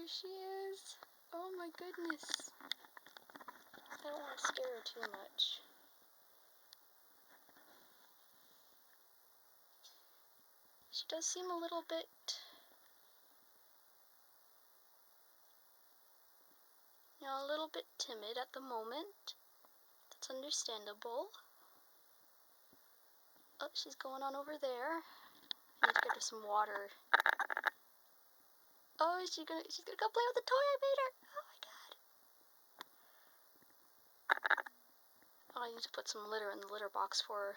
There she is. Oh my goodness. I don't want to scare her too much. She does seem a little bit... a little bit timid at the moment. That's understandable. Oh, she's going on over there. I need to get her some water. Oh, she's gonna go play with the toy I made her. Oh my god. Oh, I need to put some litter in the litter box for her.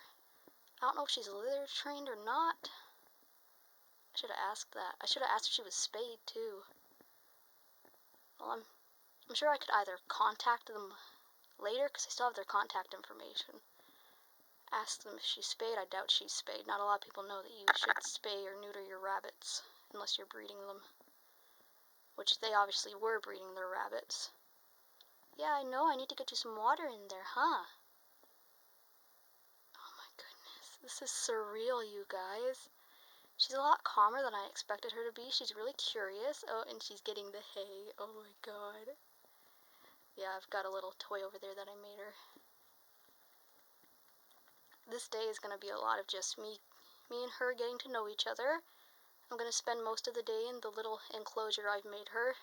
I don't know if she's litter trained or not. I should have asked that. I should have asked if she was spayed too. Well, I'm sure I could either contact them later, because I still have their contact information. Ask them if she's spayed. I doubt she's spayed. Not a lot of people know that you should spay or neuter your rabbits unless you're breeding them. Which they obviously were breeding their rabbits. Yeah, I know. I need to get you some water in there, huh? Oh my goodness. This is surreal, you guys. She's a lot calmer than I expected her to be. She's really curious. Oh, and she's getting the hay. Oh my god. Yeah, I've got a little toy over there that I made her. This day is going to be a lot of just me and her getting to know each other. I'm going to spend most of the day in the little enclosure I've made her.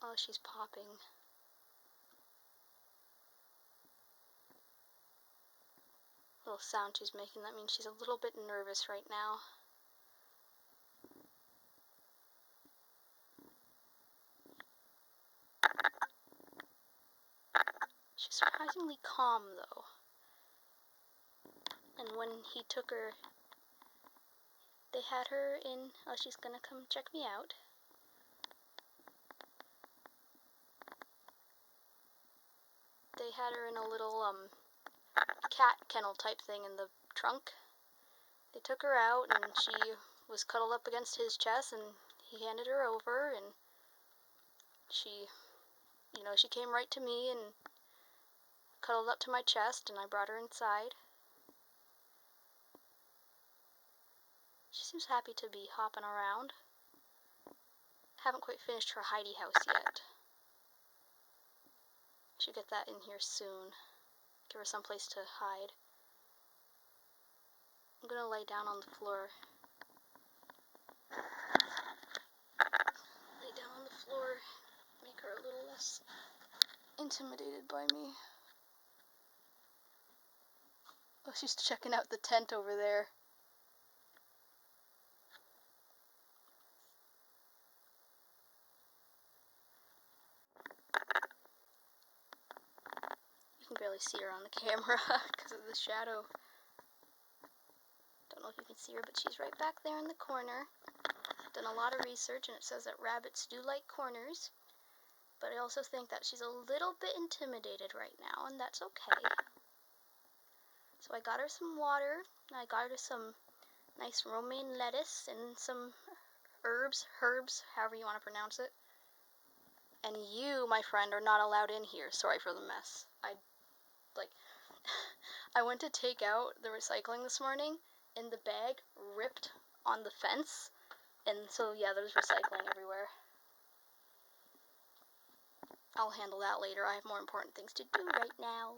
Oh, she's popping. Little sound she's making, that means she's a little bit nervous right now. She's surprisingly calm though. And when he took her, they had her in, oh, she's gonna come check me out. They had her in a little cat kennel type thing in the trunk. They took her out and she was cuddled up against his chest, and he handed her over, and she, she came right to me and cuddled up to my chest, and I brought her inside. She seems happy to be hopping around. Haven't quite finished her hidey house yet. Should get that in here soon. Give her some place to hide. I'm gonna lay down on the floor. Lay down on the floor, make her a little less intimidated by me. Oh, she's checking out the tent over there. You can barely see her on the camera because of the shadow. Don't know if you can see her, but she's right back there in the corner. Done a lot of research, and it says that rabbits do like corners. But I also think that she's a little bit intimidated right now, and that's okay. So I got her some water, and I got her some nice romaine lettuce and some herbs, however you want to pronounce it. And you, my friend, are not allowed in here. Sorry for the mess. I went to take out the recycling this morning, and the bag ripped on the fence, and so yeah, there's recycling everywhere. I'll handle that later. I have more important things to do right now.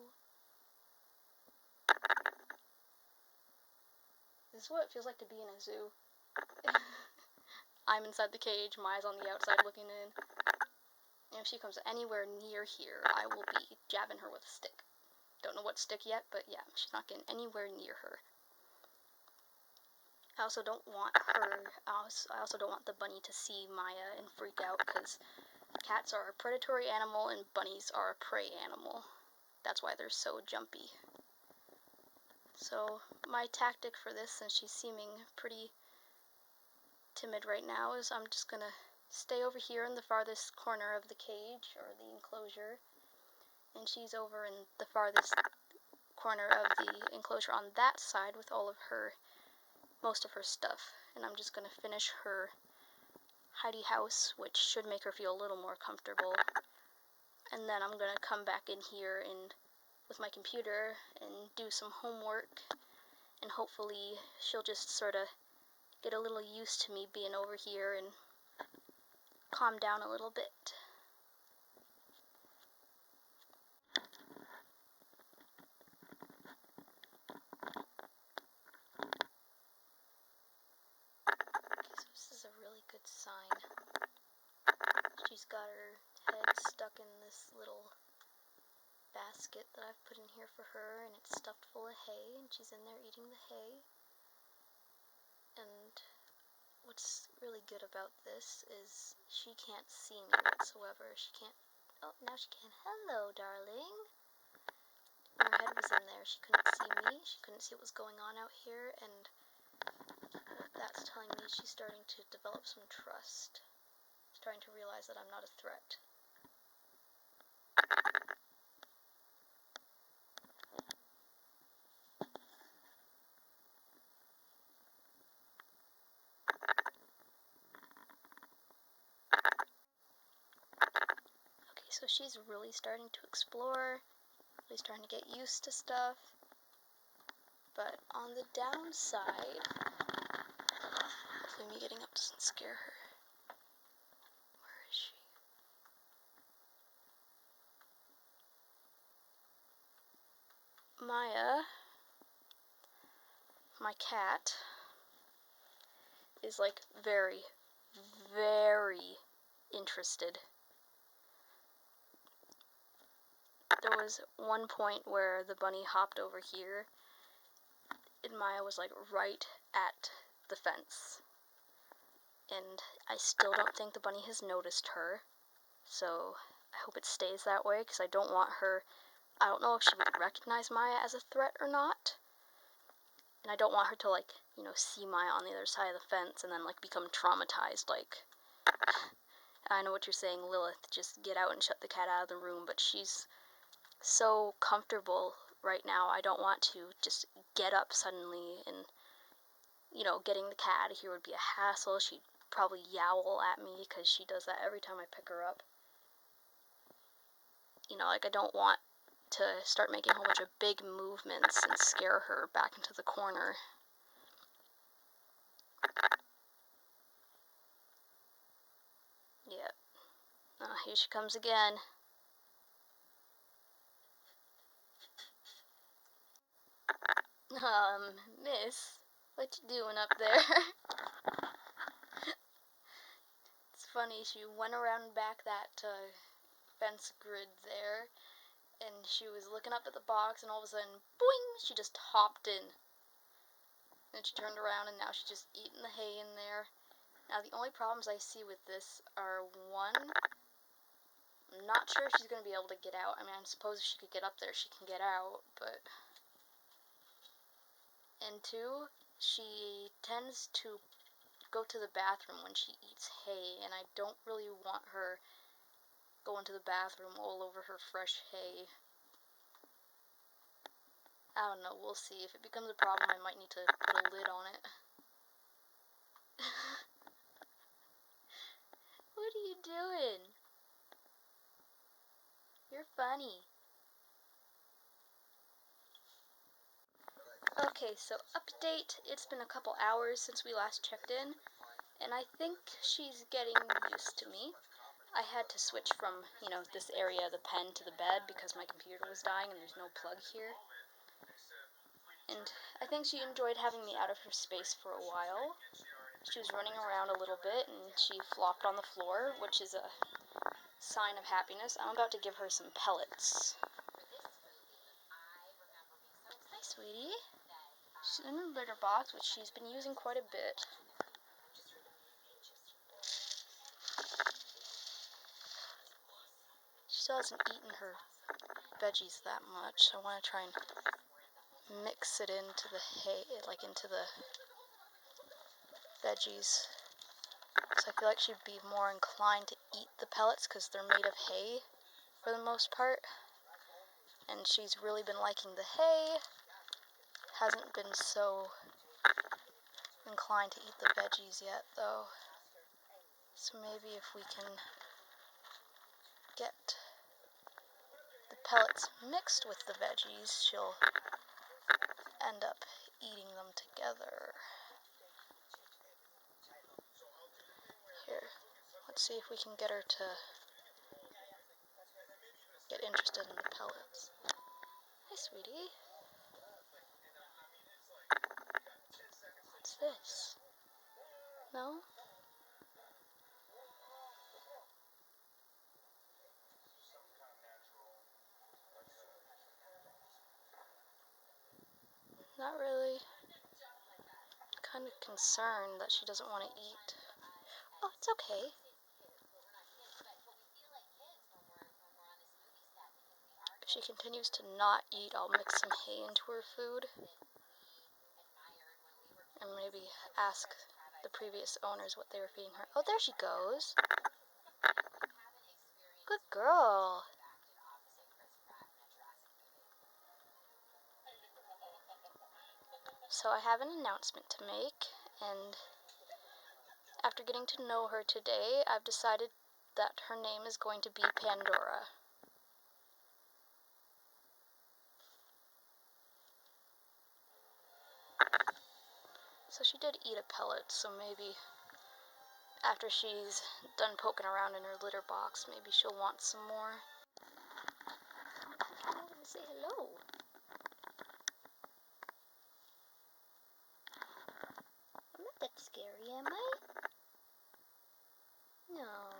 This is what it feels like to be in a zoo. I'm inside the cage, Maya's on the outside looking in. And if she comes anywhere near here, I will be jabbing her with a stick. Don't know what stick yet, but yeah, she's not getting anywhere near her. I also don't want the bunny to see Maya and freak out, because cats are a predatory animal and bunnies are a prey animal. That's why they're so jumpy. So my tactic for this, since she's seeming pretty timid right now, is I'm just gonna stay over here in the farthest corner of the cage or the enclosure, and she's over in the farthest corner of the enclosure on that side with most of her stuff. And I'm just gonna finish her hidey house, which should make her feel a little more comfortable. And then I'm gonna come back in here with my computer and do some homework, and hopefully she'll just sort of get a little used to me being over here and calm down a little bit. Okay, so this is a really good sign. She's got her head stuck in this little basket that I've put in here for her, and it's stuffed full of hay, and she's in there eating the hay. And what's really good about this is she can't see me whatsoever. She can't. Oh, now she can. Hello, darling. When her head was in there, she couldn't see me. She couldn't see what was going on out here, and what that's telling me is she's starting to develop some trust. She's starting to realize that I'm not a threat. Okay, so she's really starting to explore, really starting to get used to stuff. But on the downside, hopefully me getting up doesn't scare her. Where is she? Maya, my cat, is like very, very interested. There was one point where the bunny hopped over here, and Maya was like right at the fence. And I still don't think the bunny has noticed her, so I hope it stays that way, because I don't want her. I don't know if she would recognize Maya as a threat or not. And I don't want her to, like, you know, see Maya on the other side of the fence and then, like, become traumatized. Like, I know what you're saying, Lilith, just get out and shut the cat out of the room, but she's so comfortable right now. I don't want to just get up suddenly and, you know, getting the cat out of here would be a hassle. She'd probably yowl at me because she does that every time I pick her up. You know, like, I don't want to start making a whole bunch of big movements and scare her back into the corner. Yep. Oh, here she comes again. Miss, what you doing up there? It's funny, she went around back that fence grid there, and she was looking up at the box, and all of a sudden, boing, she just hopped in. Then she turned around, and now she's just eating the hay in there. Now, the only problems I see with this are, one, I'm not sure if she's going to be able to get out. I mean, I suppose if she could get up there, she can get out, but... And two, she tends to go to the bathroom when she eats hay, and I don't really want her going to the bathroom all over her fresh hay. I don't know, we'll see. If it becomes a problem, I might need to put a lid on it. What are you doing? You're funny. Okay, so update. It's been a couple hours since we last checked in, and I think she's getting used to me. I had to switch from, you know, this area of the pen to the bed because my computer was dying and there's no plug here. And I think she enjoyed having me out of her space for a while. She was running around a little bit and she flopped on the floor, which is a sign of happiness. I'm about to give her some pellets. Hi, sweetie. She's in her litter box, which she's been using quite a bit. She still hasn't eaten her veggies that much, so I want to try and mix it into the hay, like into the veggies. So I feel like she'd be more inclined to eat the pellets because they're made of hay for the most part. And she's really been liking the hay. Hasn't been so inclined to eat the veggies yet, though. So maybe if we can get the pellets mixed with the veggies, she'll end up eating them together. see if we can get her to get interested in the pellets. Hi, sweetie. What's this? No? Not really. Kind of concerned that she doesn't want to eat. Oh, it's okay. If she continues to not eat, I'll mix some hay into her food. And maybe ask the previous owners what they were feeding her. Oh, there she goes. Good girl. So I have an announcement to make, and after getting to know her today, I've decided that her name is going to be Pandora. So she did eat a pellet, so maybe after she's done poking around in her litter box, maybe she'll want some more. I want to say hello. I'm not that scary, am I? No.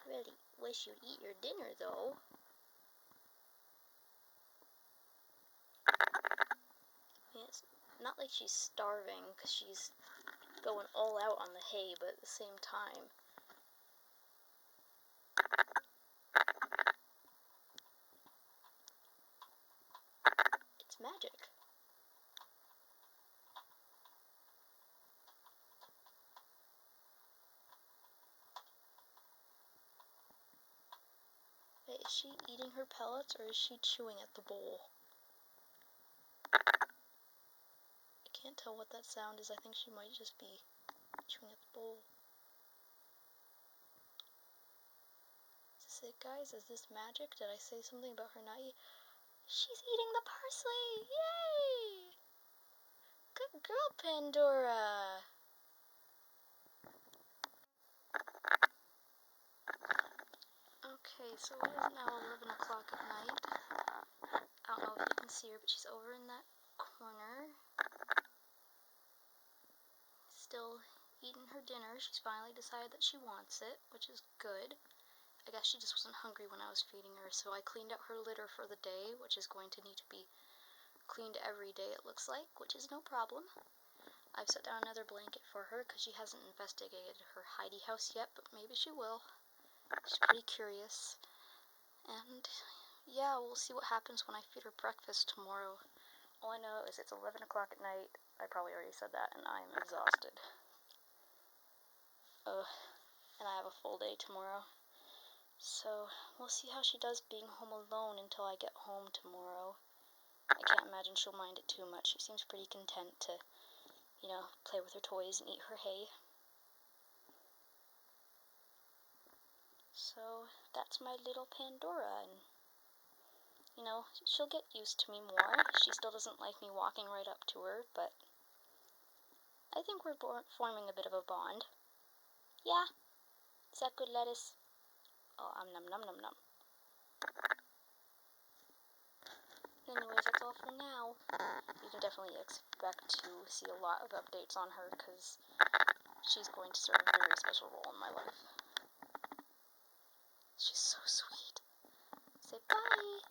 Really wish you'd eat your dinner, though. I mean, it's not like she's starving, because she's going all out on the hay, but at the same time, it's magic. Wait, is she eating her pellets, or is she chewing at the bowl? I can't tell what that sound is. I think she might just be chewing at the bowl. Is this it, guys? Is this magic? Did I say something about her not eating? She's eating the parsley! Yay! Good girl, Pandora! Okay, so it is now 11 o'clock at night. I don't know if you can see her, but she's over in that corner. Still eating her dinner. She's finally decided that she wants it, which is good. I guess she just wasn't hungry when I was feeding her, so I cleaned out her litter for the day, which is going to need to be cleaned every day, it looks like, which is no problem. I've set down another blanket for her because she hasn't investigated her hidey house yet, but maybe she will. She's pretty curious. And yeah, we'll see what happens when I feed her breakfast tomorrow. All I know is it's 11 o'clock at night. I probably already said that, and I'm exhausted. And I have a full day tomorrow. So we'll see how she does being home alone until I get home tomorrow. I can't imagine she'll mind it too much. She seems pretty content to, play with her toys and eat her hay. So that's my little Pandora, and she'll get used to me more. She still doesn't like me walking right up to her, but I think we're forming a bit of a bond. Yeah? Is that good, lettuce? Oh, num num num num. Anyways, that's all for now. You can definitely expect to see a lot of updates on her, because she's going to serve a very special role in my life. She's so sweet. Say bye!